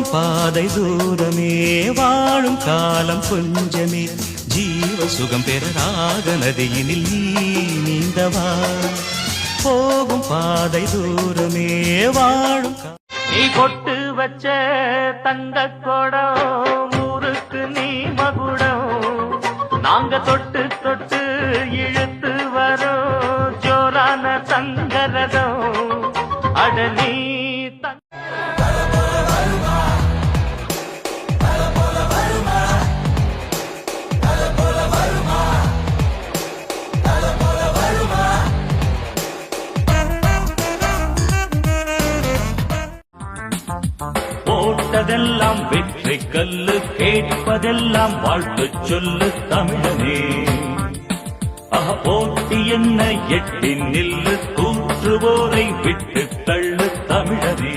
போகும் பாதை தூரமே வாழும் காலம் கொஞ்சமே ஜீவ சுகம் பெற ராக நதியினில் நீ நீந்தவா போகும் பாதை தூரமே வாழும் நீ பொட்டு வச்ச தங்க கோடம் ஊருக்கு நீ மகுடம் நாங்க தொட்டு தொட்டு இழுத்து வரோம் ஜோரான தங்கரதம் அட நீ போட்டதெல்லாம் வெற்றி கல்லு கேட்பதெல்லாம் வாழ்த்து சொல்லு தமிழனே போட்டி என்ன எட்டி நில்லு தூற்றுவோரை விட்டு தள்ளு தமிழனே.